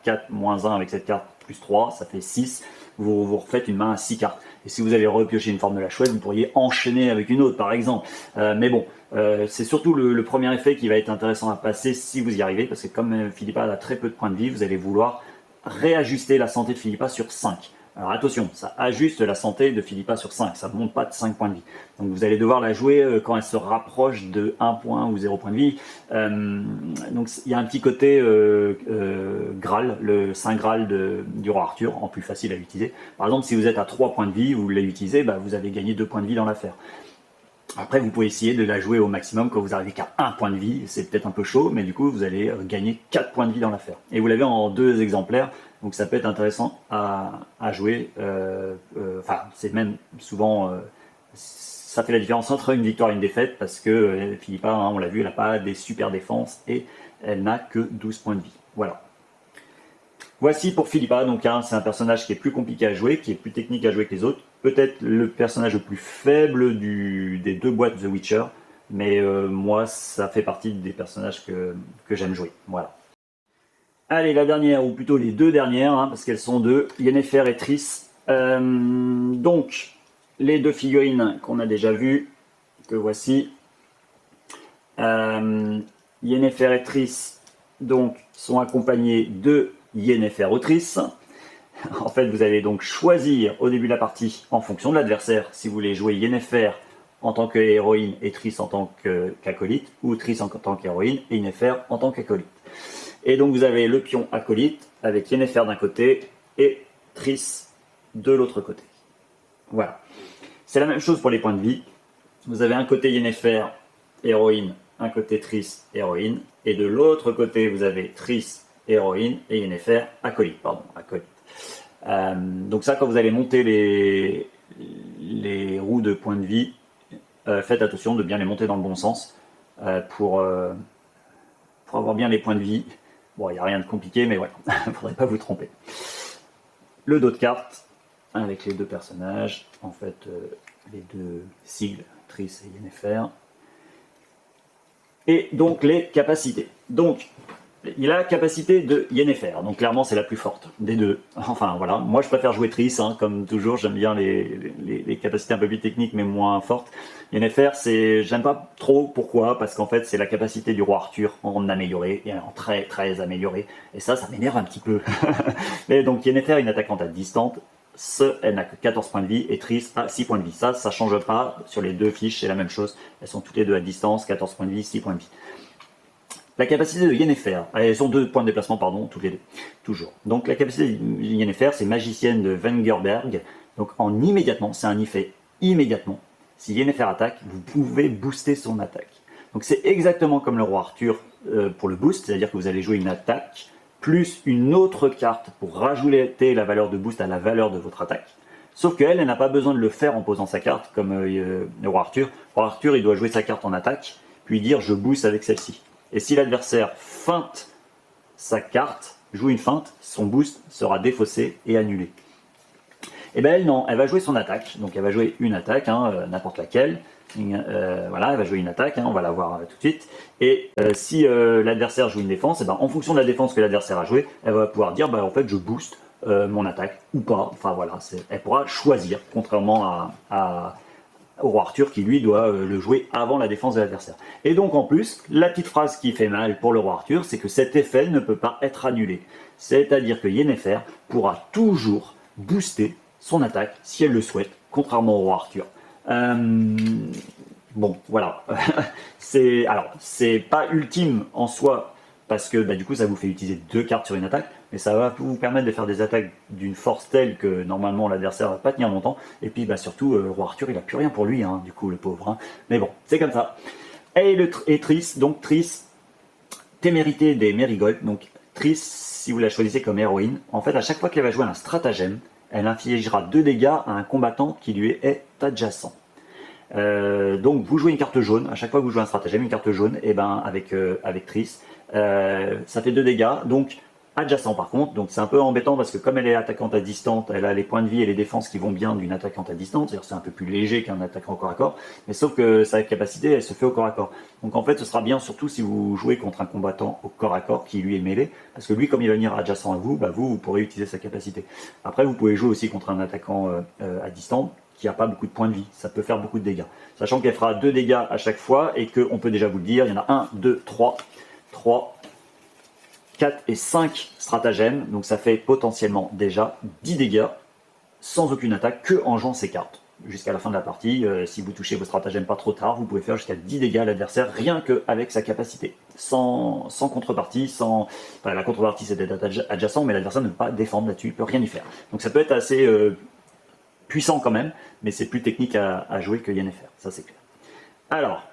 4 moins 1 avec cette carte plus 3, ça fait 6. Vous refaites une main à 6 cartes. Et si vous allez repiocher une forme de la chouette, vous pourriez enchaîner avec une autre, par exemple. Mais bon, c'est surtout le premier effet qui va être intéressant à passer si vous y arrivez, parce que comme Philippa a très peu de points de vie, vous allez vouloir réajuster la santé de Philippa sur 5. Alors attention, ça ajuste la santé de Philippa sur 5, ça ne monte pas de 5 points de vie. Donc vous allez devoir la jouer quand elle se rapproche de 1 point ou 0 point de vie. Donc il y a un petit côté Graal, le Saint Graal du roi Arthur, en plus facile à utiliser. Par exemple, si vous êtes à 3 points de vie, vous l'avez utilisé, vous avez gagné 2 points de vie dans l'affaire. Après, vous pouvez essayer de la jouer au maximum quand vous arrivez qu'à 1 point de vie. C'est peut-être un peu chaud, mais du coup, vous allez gagner 4 points de vie dans l'affaire. Et vous l'avez en 2 exemplaires, donc ça peut être intéressant à jouer. C'est même souvent... ça fait la différence entre une victoire et une défaite, parce que Philippa, on l'a vu, elle n'a pas des super défenses et elle n'a que 12 points de vie. Voilà. Voici pour Philippa, donc c'est un personnage qui est plus compliqué à jouer, qui est plus technique à jouer que les autres. Peut-être le personnage le plus faible des 2 boîtes The Witcher, mais moi ça fait partie des personnages que j'aime jouer. Voilà. Allez, la dernière, ou plutôt les 2 dernières, parce qu'elles sont 2, Yennefer et Triss. Donc, les 2 figurines qu'on a déjà vues, que voici. Yennefer et Triss donc, sont accompagnés de Yennefer ou Triss. En fait, vous allez donc choisir au début de la partie, en fonction de l'adversaire, si vous voulez jouer Yennefer en tant qu'héroïne et Triss en tant qu'acolyte, ou Triss en tant qu'héroïne et Yennefer en tant qu'acolyte. Et donc vous avez le pion acolyte avec Yennefer d'un côté et Triss de l'autre côté. Voilà. C'est la même chose pour les points de vie. Vous avez un côté Yennefer, héroïne, un côté Triss, héroïne, et de l'autre côté vous avez Triss, héroïne, et Yennefer, acolyte. Donc ça, quand vous allez monter les roues de points de vie, faites attention de bien les monter dans le bon sens pour avoir bien les points de vie. Bon, il n'y a rien de compliqué, mais voilà, il ne faudrait pas vous tromper. Le dos de carte, avec les deux personnages, en fait, les deux sigles, Triss et Yennefer. Et donc les capacités. Donc, il a la capacité de Yennefer, donc clairement c'est la plus forte des deux. Enfin voilà, moi je préfère jouer Triss, hein, comme toujours, j'aime bien les capacités un peu plus techniques mais moins fortes. Yennefer, j'aime pas trop, pourquoi? Parce qu'en fait c'est la capacité du roi Arthur en amélioré, et en très très amélioré, et ça m'énerve un petit peu. Mais donc Yennefer est une attaquante à distance, elle n'a que 14 points de vie, et Triss a 6 points de vie. Ça change pas, sur les deux fiches c'est la même chose, elles sont toutes les deux à distance, 14 points de vie, 6 points de vie. La capacité de Yennefer, elles ont 2 points de déplacement, pardon, toutes les deux, toujours. Donc la capacité de Yennefer, c'est magicienne de Vengerberg. Donc immédiatement, c'est un effet immédiatement. Si Yennefer attaque, vous pouvez booster son attaque. Donc c'est exactement comme le roi Arthur pour le boost, c'est-à-dire que vous allez jouer une attaque plus une autre carte pour rajouter la valeur de boost à la valeur de votre attaque. Sauf qu'elle, elle n'a pas besoin de le faire en posant sa carte comme le roi Arthur. Le roi Arthur, il doit jouer sa carte en attaque, puis dire je booste avec celle-ci. Et si l'adversaire feinte sa carte, joue une feinte, son boost sera défaussé et annulé. Et bien elle non, elle va jouer son attaque, donc elle va jouer une attaque, n'importe laquelle. Voilà, elle va jouer une attaque, on va la voir tout de suite. Et si l'adversaire joue une défense, et ben, en fonction de la défense que l'adversaire a jouée, elle va pouvoir dire en fait je booste mon attaque ou pas. Enfin voilà, elle pourra choisir, contrairement au roi Arthur qui lui doit le jouer avant la défense de l'adversaire. Et donc en plus, la petite phrase qui fait mal pour le roi Arthur, c'est que cet effet ne peut pas être annulé. C'est-à-dire que Yennefer pourra toujours booster son attaque si elle le souhaite, contrairement au roi Arthur. Bon, voilà. C'est pas ultime en soi, parce que du coup ça vous fait utiliser 2 cartes sur une attaque, mais ça va vous permettre de faire des attaques d'une force telle que normalement l'adversaire va pas tenir longtemps, et puis surtout le roi Arthur il a plus rien pour lui, du coup le pauvre, mais bon, c'est comme ça. Et Triss, donc Triss, témérité des Mérigold, donc Triss, si vous la choisissez comme héroïne, en fait à chaque fois qu'elle va jouer un stratagème, elle infligera 2 dégâts à un combattant qui lui est adjacent. Donc vous jouez une carte jaune, à chaque fois que vous jouez un stratagème, une carte jaune, et avec Triss, ça fait 2 dégâts, donc adjacent par contre, donc c'est un peu embêtant parce que comme elle est attaquante à distance, elle a les points de vie et les défenses qui vont bien d'une attaquante à distance, c'est-à-dire c'est un peu plus léger qu'un attaquant au corps à corps, mais sauf que sa capacité elle se fait au corps à corps. Donc en fait ce sera bien surtout si vous jouez contre un combattant au corps à corps qui lui est mêlé, parce que lui comme il va venir adjacent à vous, vous pourrez utiliser sa capacité. Après vous pouvez jouer aussi contre un attaquant à distance, qui n'a pas beaucoup de points de vie, ça peut faire beaucoup de dégâts. Sachant qu'elle fera 2 dégâts à chaque fois et qu'on peut déjà vous le dire, il y en a 1, 2, 3, 4 et 5 stratagèmes, donc ça fait potentiellement déjà 10 dégâts sans aucune attaque que en jouant ces cartes. Jusqu'à la fin de la partie, si vous touchez vos stratagèmes pas trop tard, vous pouvez faire jusqu'à 10 dégâts à l'adversaire rien qu'avec sa capacité, sans contrepartie, la contrepartie c'est d'être adjacent, mais l'adversaire ne peut pas défendre là-dessus, il ne peut rien y faire. Donc ça peut être assez puissant quand même, mais c'est plus technique à jouer que Yennefer, ça c'est clair. Alors,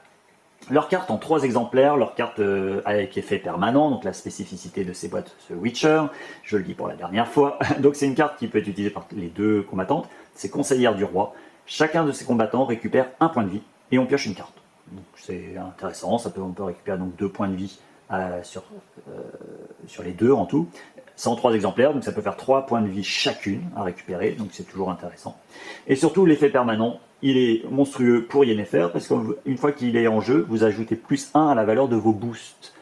leur carte en 3 exemplaires, leur carte avec effet permanent, donc la spécificité de ces boîtes, ce Witcher, je le dis pour la dernière fois, donc c'est une carte qui peut être utilisée par les 2 combattantes, c'est conseillère du roi, chacun de ces combattants récupère 1 point de vie, et on pioche une carte. Donc c'est intéressant, on peut récupérer donc 2 points de vie sur les 2 en tout. C'est en 3 exemplaires, donc ça peut faire 3 points de vie chacune à récupérer, donc c'est toujours intéressant. Et surtout l'effet permanent, il est monstrueux pour Yennefer, parce qu'une fois qu'il est en jeu, vous ajoutez plus 1 à la valeur de vos boosts.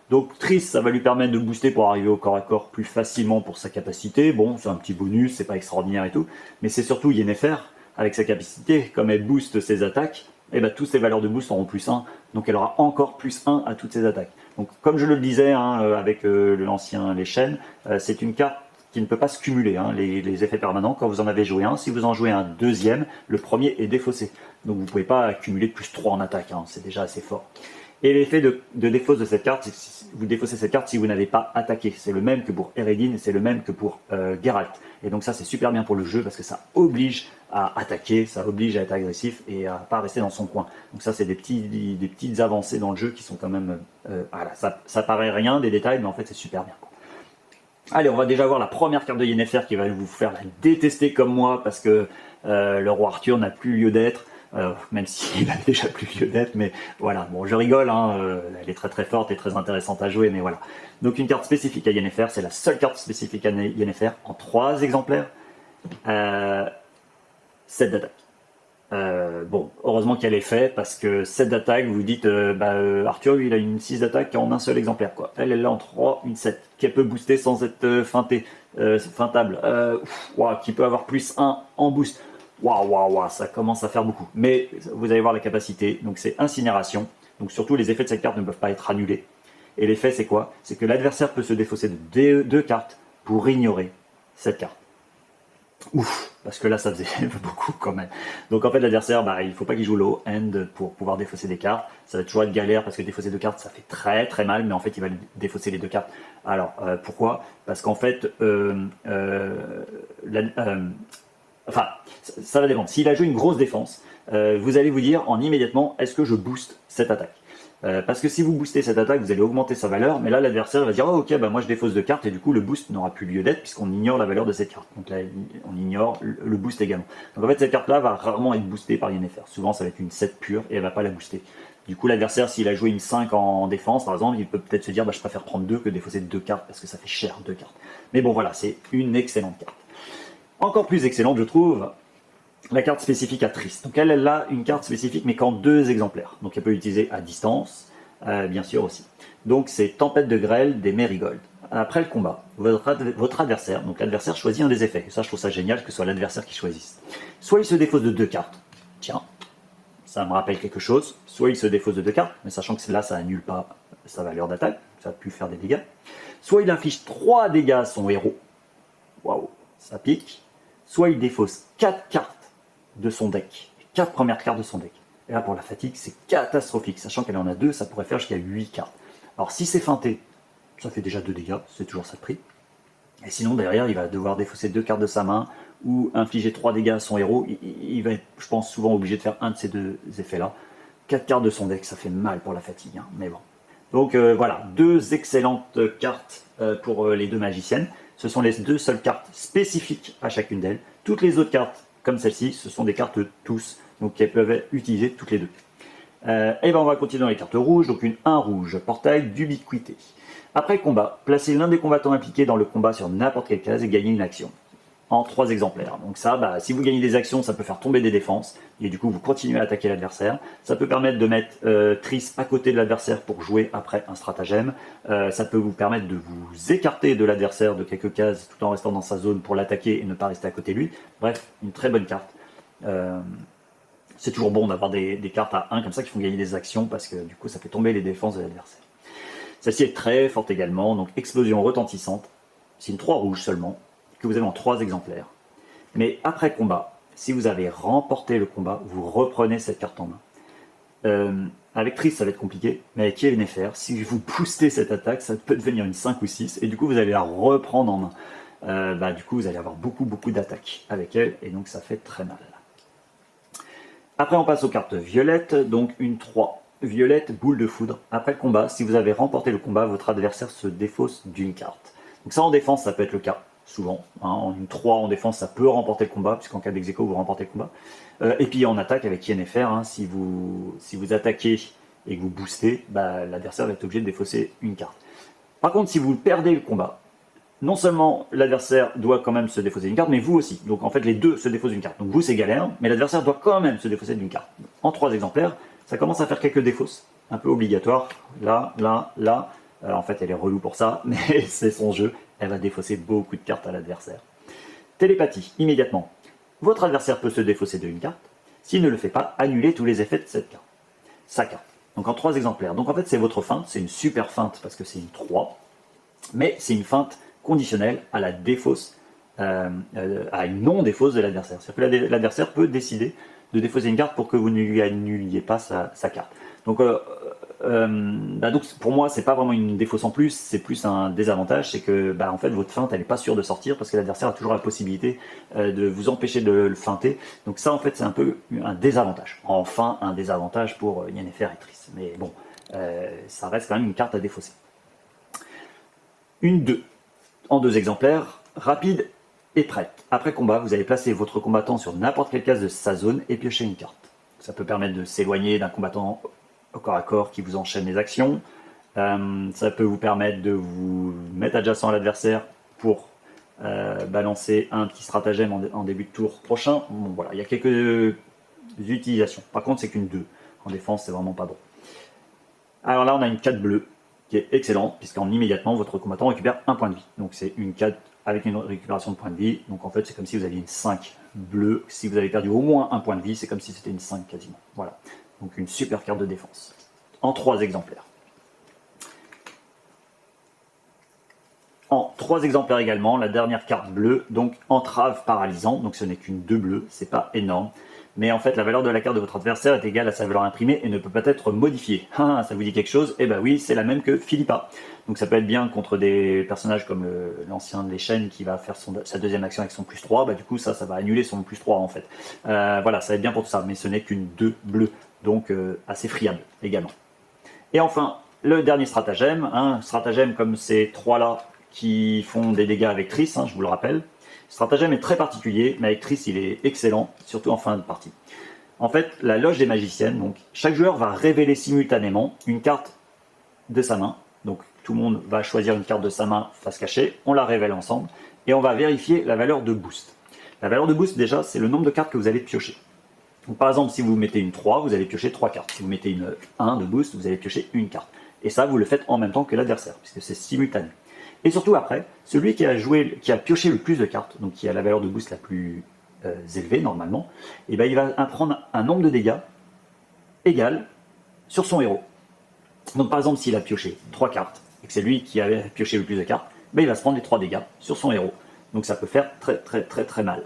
Donc Triss, ça va lui permettre de booster pour arriver au corps à corps plus facilement pour sa capacité. Bon, c'est un petit bonus, c'est pas extraordinaire et tout, mais c'est surtout Yennefer, avec sa capacité, comme elle booste ses attaques, et ben, toutes ces valeurs de boost auront plus 1, donc elle aura encore plus 1 à toutes ses attaques. Donc comme je le disais avec l'ancien les chaînes, c'est une carte qui ne peut pas se cumuler, les effets permanents. Quand vous en avez joué un, si vous en jouez un deuxième, le premier est défaussé. Donc vous ne pouvez pas accumuler plus 3 en attaque, c'est déjà assez fort. Et l'effet de défausse de cette carte, c'est que vous défaussez cette carte si vous n'avez pas attaqué. C'est le même que pour Eredin et c'est le même que pour Geralt. Et donc ça, c'est super bien pour le jeu parce que ça oblige à attaquer, ça oblige à être agressif et à pas rester dans son coin. Donc ça, c'est des petites avancées dans le jeu qui sont quand même... voilà, ça paraît rien, des détails, mais en fait, c'est super bien. Allez, on va déjà voir la première carte de Yennefer qui va vous faire la détester comme moi parce que le roi Arthur n'a plus lieu d'être. Même s'il a déjà plus lieu d'être, mais voilà, bon je rigole, elle est très très forte et très intéressante à jouer, mais voilà. Donc une carte spécifique à Yennefer, c'est la seule carte spécifique à Yennefer, en 3 exemplaires, 7 d'attaque. Bon, heureusement qu'elle est faite, parce que 7 d'attaque, vous dites, Arthur, lui, il a une 6 d'attaque en un seul exemplaire, quoi. Elle l'a en 3, une 7, qu'elle peut booster sans être feintable, qui peut avoir plus 1 en boost. Waouh, ça commence à faire beaucoup. Mais vous allez voir la capacité. Donc c'est incinération. Donc surtout les effets de cette carte ne peuvent pas être annulés. Et l'effet c'est quoi? C'est que l'adversaire peut se défausser de 2 cartes pour ignorer cette carte. Ouf, parce que là ça faisait beaucoup quand même. Donc en fait l'adversaire, il ne faut pas qu'il joue low end pour pouvoir défausser des cartes. Ça va toujours être galère parce que défausser 2 cartes ça fait très très mal, mais en fait il va défausser les 2 cartes. Alors pourquoi? Parce qu'en fait enfin, ça va dépendre. S'il a joué une grosse défense, vous allez vous dire immédiatement, est-ce que je booste cette attaque? Parce que si vous boostez cette attaque, vous allez augmenter sa valeur, mais là l'adversaire va dire, oh, ok, moi je défausse 2 cartes, et du coup le boost n'aura plus lieu d'être, puisqu'on ignore la valeur de cette carte. Donc là, on ignore le boost également. Donc en fait, cette carte-là va rarement être boostée par Yennefer. Souvent, ça va être une 7 pure, et elle va pas la booster. Du coup, l'adversaire, s'il a joué une 5 en défense, par exemple, il peut peut-être se dire, je préfère prendre 2 que défausser 2 cartes, parce que ça fait cher, 2 cartes. Mais bon, voilà, c'est une excellente carte. Encore plus excellente, je trouve, la carte spécifique à Triss. Donc elle a une carte spécifique, mais qu'en 2 exemplaires. Donc elle peut l'utiliser à distance, bien sûr aussi. Donc c'est Tempête de grêle des Mérigold. Après le combat, votre adversaire, donc l'adversaire choisit un des effets. Et ça, je trouve ça génial que ce soit l'adversaire qui choisisse. Soit il se défausse de 2 cartes. Tiens, ça me rappelle quelque chose. Soit il se défausse de 2 cartes, mais sachant que là, ça annule pas sa valeur d'attaque. Ça a pu faire des dégâts. Soit il inflige 3 dégâts à son héros. Waouh, ça pique. Soit il défausse 4 cartes de son deck, 4 premières cartes de son deck. Et là, pour la fatigue, c'est catastrophique. Sachant qu'elle en a 2, ça pourrait faire jusqu'à 8 cartes. Alors, si c'est feinté, ça fait déjà 2 dégâts, c'est toujours ça de prix. Et sinon, derrière, il va devoir défausser 2 cartes de sa main ou infliger 3 dégâts à son héros. Il va être, je pense, souvent obligé de faire un de ces 2 effets-là. 4 cartes de son deck, ça fait mal pour la fatigue, mais bon. Donc voilà, 2 excellentes cartes pour les 2 magiciennes. Ce sont les 2 seules cartes spécifiques à chacune d'elles. Toutes les autres cartes, comme celle-ci, ce sont des cartes tous, donc elles peuvent être utilisées toutes les 2. Et on va continuer dans les cartes rouges, donc une 1 rouge, portail d'ubiquité. Après combat, placez l'un des combattants impliqués dans le combat sur n'importe quelle case et gagnez une action. En 3 exemplaires. Donc ça, si vous gagnez des actions, ça peut faire tomber des défenses, et du coup vous continuez à attaquer l'adversaire. Ça peut permettre de mettre Triss à côté de l'adversaire pour jouer après un stratagème. Ça peut vous permettre de vous écarter de l'adversaire de quelques cases tout en restant dans sa zone pour l'attaquer et ne pas rester à côté de lui. Bref, une très bonne carte. C'est toujours bon d'avoir des cartes à 1 comme ça qui font gagner des actions, parce que du coup ça fait tomber les défenses de l'adversaire. Celle-ci est très forte également, donc explosion retentissante. C'est une 3 rouge seulement, que vous avez en 3 exemplaires. Mais après combat, si vous avez remporté le combat, vous reprenez cette carte en main. Avec Triss, ça va être compliqué, mais avec Yennefer, si vous boostez cette attaque, ça peut devenir une 5 ou 6, et du coup vous allez la reprendre en main. Du coup vous allez avoir beaucoup d'attaques avec elle, et donc ça fait très mal. Après on passe aux cartes violettes, donc une 3. Violette, boule de foudre. Après le combat, si vous avez remporté le combat, votre adversaire se défausse d'une carte. Donc ça en défense, ça peut être le cas. Souvent, en une 3 en défense, ça peut remporter le combat, puisqu'en cas d'ex-aequo, vous remportez le combat. Et puis en attaque avec Yennefer, si vous attaquez et que vous boostez, l'adversaire va être obligé de défausser une carte. Par contre, si vous perdez le combat, non seulement l'adversaire doit quand même se défausser d'une carte, mais vous aussi. Donc en fait, les deux se défaussent d'une carte. Donc vous, c'est galère, mais l'adversaire doit quand même se défausser d'une carte. En 3 exemplaires, ça commence à faire quelques défausses, un peu obligatoires. Là. En fait, elle est relou pour ça, mais c'est son jeu. Elle va défausser beaucoup de cartes à l'adversaire. Télépathie, immédiatement. Votre adversaire peut se défausser d'une carte. S'il ne le fait pas, annulez tous les effets de cette carte. Sa carte. Donc en 3 exemplaires. Donc en fait, c'est votre feinte. C'est une super feinte parce que c'est une 3. Mais c'est une feinte conditionnelle à la défausse, à une non-défausse de l'adversaire. C'est-à-dire que l'adversaire peut décider de défausser une carte pour que vous ne lui annuliez pas sa carte. Donc, donc pour moi, c'est pas vraiment une défausse en plus, c'est plus un désavantage, c'est que en fait votre feinte elle n'est pas sûre de sortir parce que l'adversaire a toujours la possibilité de vous empêcher de le feinter. Donc ça en fait c'est un peu un désavantage. Enfin un désavantage pour Yennefer et Triss. Mais bon, ça reste quand même une carte à défausser. Une 2, en 2 exemplaires, rapide et prête. Après combat, vous allez placer votre combattant sur n'importe quelle case de sa zone et piocher une carte. Ça peut permettre de s'éloigner d'un combattant au corps à corps qui vous enchaîne les actions. Ça peut vous permettre de vous mettre adjacent à l'adversaire pour balancer un petit stratagème en début de tour prochain. Bon, voilà, il y a quelques utilisations. Par contre, c'est qu'une 2. En défense, c'est vraiment pas drôle. Alors là, on a une 4 bleue qui est excellente, puisqu'en immédiatement, votre combattant récupère un point de vie. Donc c'est une 4 avec une récupération de points de vie. Donc en fait, c'est comme si vous aviez une 5 bleue. Si vous avez perdu au moins un point de vie, c'est comme si c'était une 5 quasiment. Voilà. Donc une super carte de défense. En 3 exemplaires. En 3 exemplaires également, la dernière carte bleue, donc entrave paralysante. Donc ce n'est qu'une 2 bleue, c'est pas énorme. Mais en fait, la valeur de la carte de votre adversaire est égale à sa valeur imprimée et ne peut pas être modifiée. Ah, ça vous dit quelque chose? Eh ben oui, c'est la même que Philippa. Donc ça peut être bien contre des personnages comme l'ancien de l'échelle qui va faire sa deuxième action avec son plus 3. Du coup, ça va annuler son plus 3 en fait. Voilà, ça va être bien pour tout ça, mais ce n'est qu'une 2 bleue. Donc assez friable également. Et enfin, le dernier stratagème. Stratagème comme ces 3-là qui font des dégâts avec Triss, je vous le rappelle. Le stratagème est très particulier, mais avec Triss, il est excellent, surtout en fin de partie. En fait, la loge des magiciennes, donc chaque joueur va révéler simultanément une carte de sa main. Donc tout le monde va choisir une carte de sa main face cachée, on la révèle ensemble, et on va vérifier la valeur de boost. La valeur de boost, déjà, c'est le nombre de cartes que vous allez piocher. Donc, par exemple, si vous mettez une 3, vous allez piocher 3 cartes. Si vous mettez une 1 de boost, vous allez piocher une carte. Et ça, vous le faites en même temps que l'adversaire, puisque c'est simultané. Et surtout après, celui qui a pioché le plus de cartes, donc qui a la valeur de boost la plus élevée normalement, il va prendre un nombre de dégâts égal sur son héros. Donc par exemple, s'il a pioché 3 cartes, et que c'est lui qui a pioché le plus de cartes, il va se prendre les 3 dégâts sur son héros. Donc ça peut faire très très très très mal.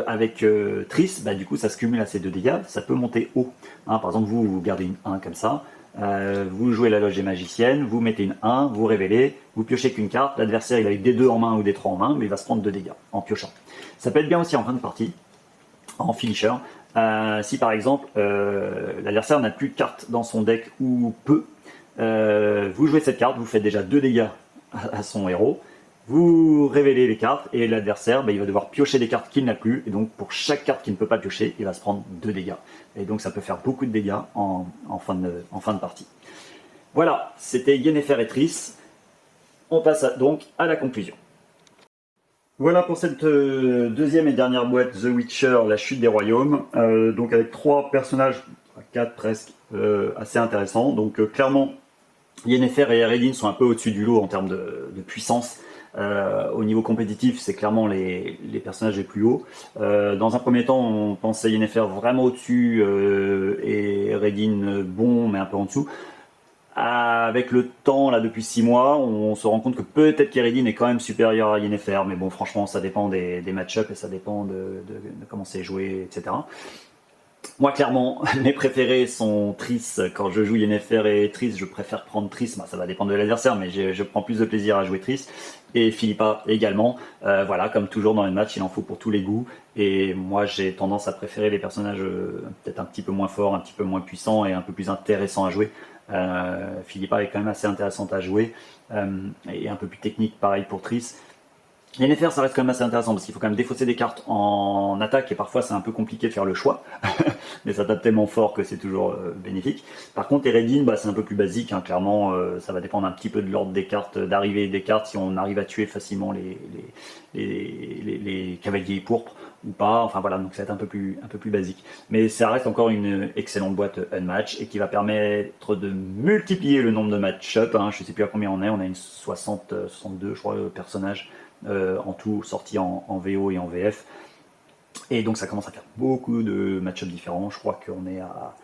Avec Triss, du coup ça se cumule à ces 2 dégâts, ça peut monter haut. Par exemple, vous gardez une 1 comme ça, vous jouez la loge des magiciennes, vous mettez une 1, vous révélez, vous piochez qu'une carte, l'adversaire il a des 2 en main ou des 3 en main, mais il va se prendre 2 dégâts en piochant. Ça peut être bien aussi en fin de partie, en finisher, si par exemple l'adversaire n'a plus de cartes dans son deck ou peu, vous jouez cette carte, vous faites déjà 2 dégâts à son héros, vous révélez les cartes et l'adversaire il va devoir piocher des cartes qu'il n'a plus, et donc pour chaque carte qu'il ne peut pas piocher, il va se prendre 2 dégâts. Et donc ça peut faire beaucoup de dégâts en fin de partie. Voilà, c'était Yennefer et Triss. On passe donc à la conclusion. Voilà pour cette deuxième et dernière boîte The Witcher, la chute des royaumes. Donc avec 3 personnages, 4 presque, assez intéressants. Donc clairement, Yennefer et Eredin sont un peu au-dessus du lot en termes de puissance. Au niveau compétitif, c'est clairement les personnages les plus hauts. Dans un premier temps, on pensait Yennefer vraiment au-dessus et Eredin bon, mais un peu en dessous. Avec le temps, là, depuis 6 mois, on se rend compte que peut-être qu'Eredin est quand même supérieur à Yennefer, mais bon, franchement, ça dépend des match-ups et ça dépend de comment c'est joué, etc. Moi, clairement, mes préférés sont Triss. Quand je joue Yennefer et Triss, je préfère prendre Triss. Ça va dépendre de l'adversaire, mais je prends plus de plaisir à jouer Triss. Et Philippa également. Voilà, comme toujours dans les matchs, il en faut pour tous les goûts. Et moi, j'ai tendance à préférer les personnages peut-être un petit peu moins forts, un petit peu moins puissants et un peu plus intéressants à jouer. Philippa est quand même assez intéressante à jouer et un peu plus technique, pareil pour Triss. Yennefer, ça reste quand même assez intéressant parce qu'il faut quand même défausser des cartes en attaque et parfois c'est un peu compliqué de faire le choix, mais ça tape tellement fort que c'est toujours bénéfique. Par contre, Eredin, c'est un peu plus basique, clairement, ça va dépendre un petit peu de l'ordre des cartes, d'arrivée des cartes, si on arrive à tuer facilement les cavaliers pourpres ou pas, enfin voilà, donc ça va être un peu plus basique. Mais ça reste encore une excellente boîte Unmatch et qui va permettre de multiplier le nombre de match-up, je ne sais plus à combien on a une 60, 62 je crois personnages en tout sortis en VO et en VF. Et donc ça commence à faire beaucoup de match-ups différents. Je crois qu'on est à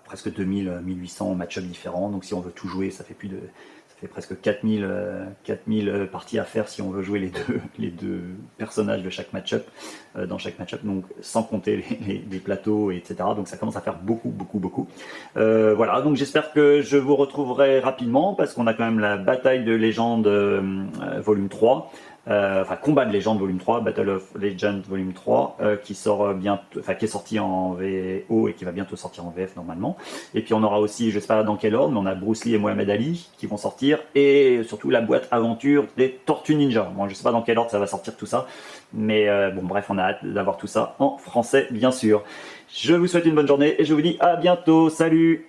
presque 2000, 1800 match-ups différents. Donc si on veut tout jouer, ça fait presque 4000 parties à faire si on veut jouer les deux personnages de chaque match-up, dans chaque match-up, donc sans compter les plateaux, etc. Donc ça commence à faire beaucoup, beaucoup, beaucoup. Voilà, donc j'espère que je vous retrouverai rapidement parce qu'on a quand même la bataille de légende volume 3. Enfin Combat de légende volume 3, Battle of Legends volume 3, qui sort bientôt, enfin qui est sorti en VO et qui va bientôt sortir en VF normalement. Et puis on aura aussi, je sais pas dans quel ordre, mais on a Bruce Lee et Mohamed Ali qui vont sortir, et surtout la boîte aventure des Tortues Ninja. Moi je sais pas dans quel ordre ça va sortir tout ça, mais bon bref, on a hâte d'avoir tout ça en français bien sûr. Je vous souhaite une bonne journée et je vous dis à bientôt, salut!